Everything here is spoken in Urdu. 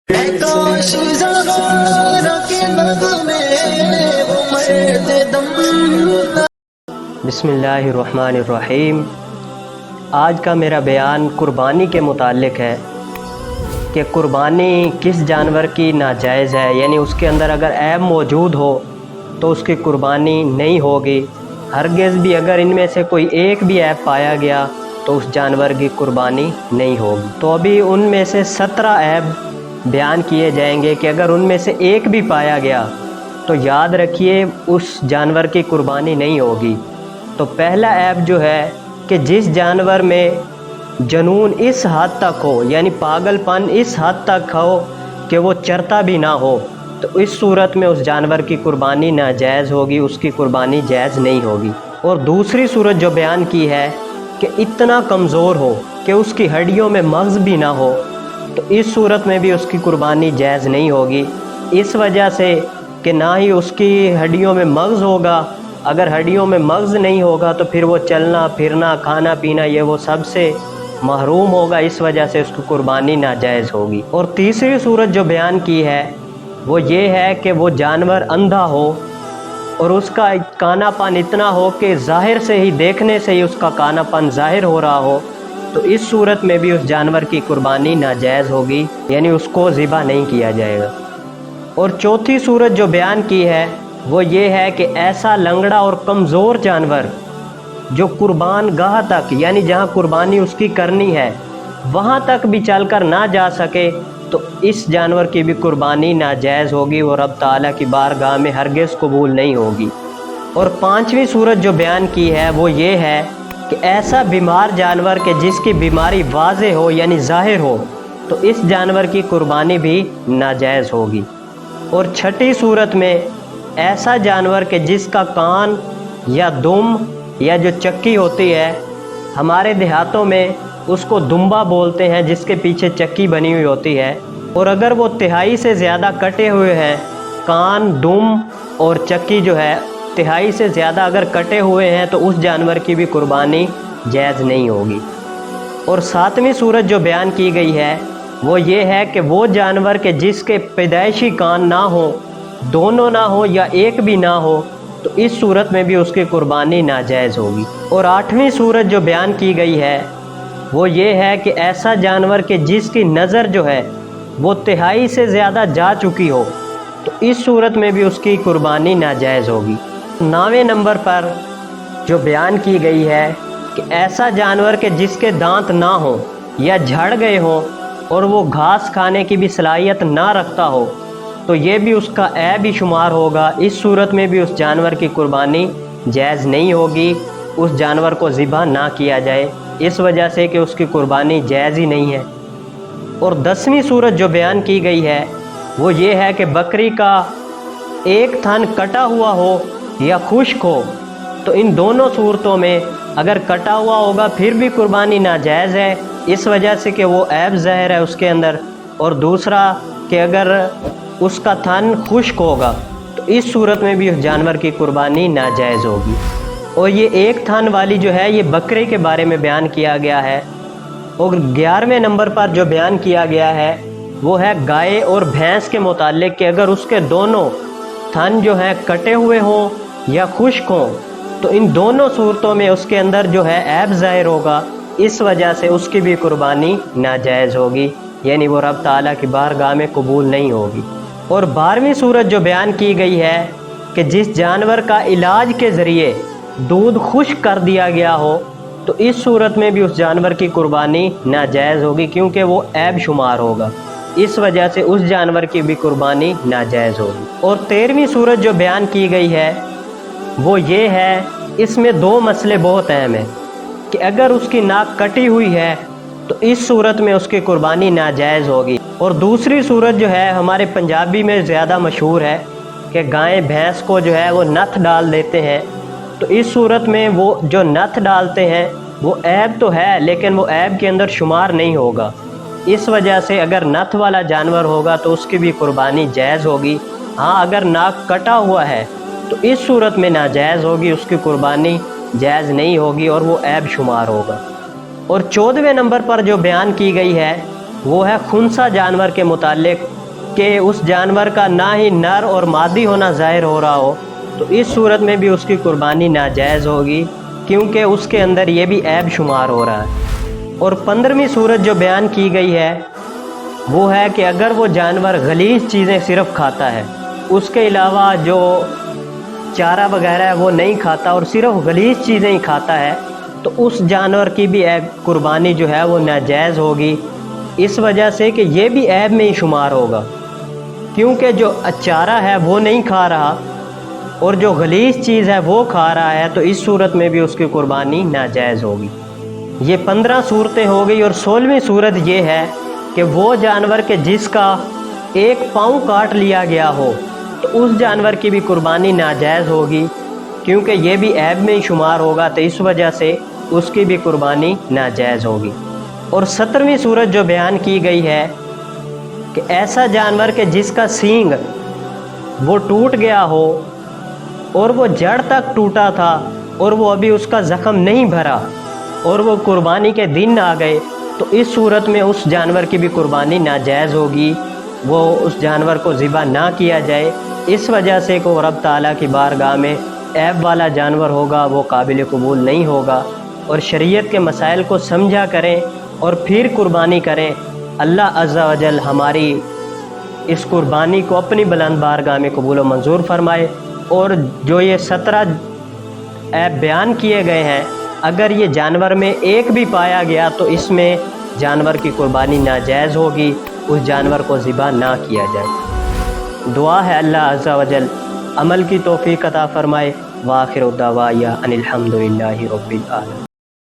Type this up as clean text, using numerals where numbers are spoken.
بسم اللہ الرحمن الرحیم۔ آج کا میرا بیان قربانی کے متعلق ہے کہ قربانی کس جانور کی ناجائز ہے، یعنی اس کے اندر اگر عیب موجود ہو تو اس کی قربانی نہیں ہوگی۔ ہرگز بھی اگر ان میں سے کوئی ایک بھی عیب پایا گیا تو اس جانور کی قربانی نہیں ہوگی۔ تو ابھی ان میں سے 17 عیب بیان کیے جائیں گے کہ اگر ان میں سے ایک بھی پایا گیا تو یاد رکھیے اس جانور کی قربانی نہیں ہوگی۔ تو پہلا عیب جو ہے کہ جس جانور میں جنون اس حد تک ہو، یعنی پاگل پن اس حد تک ہو کہ وہ چرتا بھی نہ ہو، تو اس صورت میں اس جانور کی قربانی ناجائز ہوگی، اس کی قربانی جائز نہیں ہوگی۔ اور دوسری صورت جو بیان کی ہے کہ اتنا کمزور ہو کہ اس کی ہڈیوں میں مغز بھی نہ ہو، تو اس صورت میں بھی اس کی قربانی جائز نہیں ہوگی، اس وجہ سے کہ نہ ہی اس کی ہڈیوں میں مغز ہوگا۔ اگر ہڈیوں میں مغز نہیں ہوگا تو پھر وہ چلنا پھرنا کھانا پینا یہ وہ سب سے محروم ہوگا، اس وجہ سے اس کی قربانی ناجائز ہوگی۔ اور تیسری صورت جو بیان کی ہے وہ یہ ہے کہ وہ جانور اندھا ہو اور اس کا کانا پن اتنا ہو کہ ظاہر سے ہی، دیکھنے سے ہی اس کا کانا پن ظاہر ہو رہا ہو، تو اس صورت میں بھی اس جانور کی قربانی ناجائز ہوگی، یعنی اس کو ذبح نہیں کیا جائے گا۔ اور چوتھی صورت جو بیان کی ہے وہ یہ ہے کہ ایسا لنگڑا اور کمزور جانور جو قربان گاہ تک، یعنی جہاں قربانی اس کی کرنی ہے وہاں تک بھی چل کر نہ جا سکے، تو اس جانور کی بھی قربانی ناجائز ہوگی اور رب تعالیٰ کی بارگاہ میں ہرگز قبول نہیں ہوگی۔ اور پانچویں صورت جو بیان کی ہے وہ یہ ہے کہ ایسا بیمار جانور کہ جس کی بیماری واضح ہو، یعنی ظاہر ہو، تو اس جانور کی قربانی بھی ناجائز ہوگی۔ اور چھٹی صورت میں ایسا جانور کہ جس کا کان یا دم یا جو چکی ہوتی ہے، ہمارے دیہاتوں میں اس کو دمبا بولتے ہیں، جس کے پیچھے چکی بنی ہوئی ہوتی ہے، اور اگر وہ تہائی سے زیادہ کٹے ہوئے ہیں، کان، دم اور چکی جو ہے تہائی سے زیادہ اگر کٹے ہوئے ہیں تو اس جانور کی بھی قربانی جائز نہیں ہوگی۔ اور ساتویں صورت جو بیان کی گئی ہے وہ یہ ہے کہ وہ جانور کہ جس کے پیدائشی کان نہ ہو، دونوں نہ ہو یا ایک بھی نہ ہو، تو اس صورت میں بھی اس کی قربانی ناجائز ہوگی۔ اور آٹھویں صورت جو بیان کی گئی ہے وہ یہ ہے کہ ایسا جانور کہ جس کی نظر جو ہے وہ تہائی سے زیادہ جا چکی ہو، تو اس صورت میں بھی اس کی قربانی ناجائز ہوگی۔ 9ویں نمبر پر جو بیان کی گئی ہے کہ ایسا جانور کہ جس کے دانت نہ ہوں یا جھڑ گئے ہوں اور وہ گھاس کھانے کی بھی صلاحیت نہ رکھتا ہو، تو یہ بھی اس کا عیب ہی شمار ہوگا، اس صورت میں بھی اس جانور کی قربانی جائز نہیں ہوگی، اس جانور کو ذبح نہ کیا جائے، اس وجہ سے کہ اس کی قربانی جائز ہی نہیں ہے۔ اور 10ویں صورت جو بیان کی گئی ہے وہ یہ ہے کہ بکری کا ایک تھن کٹا ہوا ہو یا خشک ہو، تو ان دونوں صورتوں میں اگر کٹا ہوا ہوگا پھر بھی قربانی ناجائز ہے، اس وجہ سے کہ وہ عیب ظاہر ہے اس کے اندر، اور دوسرا کہ اگر اس کا تھن خشک ہوگا تو اس صورت میں بھی اس جانور کی قربانی ناجائز ہوگی۔ اور یہ ایک تھن والی جو ہے یہ بکرے کے بارے میں بیان کیا گیا ہے۔ اور 11ویں نمبر پر جو بیان کیا گیا ہے وہ ہے گائے اور بھینس کے متعلق کہ اگر اس کے دونوں تھن جو ہیں کٹے ہوئے ہوں یا خشک ہوں، تو ان دونوں صورتوں میں اس کے اندر جو ہے عیب ظاہر ہوگا، اس وجہ سے اس کی بھی قربانی ناجائز ہوگی، یعنی وہ رب تعالیٰ کی بارگاہ میں قبول نہیں ہوگی۔ اور 12ویں صورت جو بیان کی گئی ہے کہ جس جانور کا علاج کے ذریعے دودھ خشک کر دیا گیا ہو، تو اس صورت میں بھی اس جانور کی قربانی ناجائز ہوگی، کیونکہ وہ عیب شمار ہوگا، اس وجہ سے اس جانور کی بھی قربانی ناجائز ہوگی۔ اور 13ویں صورت جو بیان کی گئی ہے وہ یہ ہے، اس میں 2 مسئلے بہت اہم ہیں کہ اگر اس کی ناک کٹی ہوئی ہے تو اس صورت میں اس کی قربانی ناجائز ہوگی۔ اور دوسری صورت جو ہے ہمارے پنجابی میں زیادہ مشہور ہے کہ گائے بھینس کو جو ہے وہ نتھ ڈال دیتے ہیں، تو اس صورت میں وہ جو نتھ ڈالتے ہیں وہ عیب تو ہے لیکن وہ عیب کے اندر شمار نہیں ہوگا، اس وجہ سے اگر نتھ والا جانور ہوگا تو اس کی بھی قربانی جائز ہوگی۔ ہاں اگر ناک کٹا ہوا ہے تو اس صورت میں ناجائز ہوگی، اس کی قربانی جائز نہیں ہوگی اور وہ عیب شمار ہوگا۔ اور 14ویں نمبر پر جو بیان کی گئی ہے وہ ہے خنثی جانور کے متعلق کہ اس جانور کا نہ ہی نر اور مادی ہونا ظاہر ہو رہا ہو، تو اس صورت میں بھی اس کی قربانی ناجائز ہوگی، کیونکہ اس کے اندر یہ بھی عیب شمار ہو رہا ہے۔ اور 15ویں صورت جو بیان کی گئی ہے وہ ہے کہ اگر وہ جانور غلیظ چیزیں صرف کھاتا ہے، اس کے علاوہ جو چارہ وغیرہ ہے وہ نہیں کھاتا اور صرف غلیظ چیزیں ہی کھاتا ہے، تو اس جانور کی بھی قربانی جو ہے وہ ناجائز ہوگی، اس وجہ سے کہ یہ بھی عیب میں ہی شمار ہوگا، کیونکہ جو چارہ ہے وہ نہیں کھا رہا اور جو غلیظ چیز ہے وہ کھا رہا ہے، تو اس صورت میں بھی اس کی قربانی ناجائز ہوگی۔ یہ 15 صورتیں ہو گئی۔ اور 16ویں صورت یہ ہے کہ وہ جانور کے جس کا ایک پاؤں کاٹ لیا گیا ہو، تو اس جانور کی بھی قربانی ناجائز ہوگی، کیونکہ یہ بھی عیب میں ہی شمار ہوگا، تو اس وجہ سے اس کی بھی قربانی ناجائز ہوگی۔ اور 17ویں صورت جو بیان کی گئی ہے کہ ایسا جانور کہ جس کا سینگ وہ ٹوٹ گیا ہو اور وہ جڑ تک ٹوٹا تھا اور وہ ابھی اس کا زخم نہیں بھرا اور وہ قربانی کے دن آ گئے، تو اس صورت میں اس جانور کی بھی قربانی ناجائز ہوگی، وہ اس جانور کو ذبح نہ کیا جائے، اس وجہ سے کہ وہ رب تعالیٰ کی بارگاہ میں عیب والا جانور ہوگا، وہ قابل قبول نہیں ہوگا۔ اور شریعت کے مسائل کو سمجھا کریں اور پھر قربانی کریں۔ اللہ عز و جل ہماری اس قربانی کو اپنی بلند بارگاہ میں قبول و منظور فرمائے۔ اور جو یہ 17 عیب بیان کیے گئے ہیں، اگر یہ جانور میں ایک بھی پایا گیا تو اس میں جانور کی قربانی ناجائز ہوگی، اس جانور کو ذبح نہ کیا جائے۔ دعا ہے اللہ عز و جل عمل کی توفیق عطا فرمائے۔ وآخر دعوایا ان الحمد للہ رب العالمین۔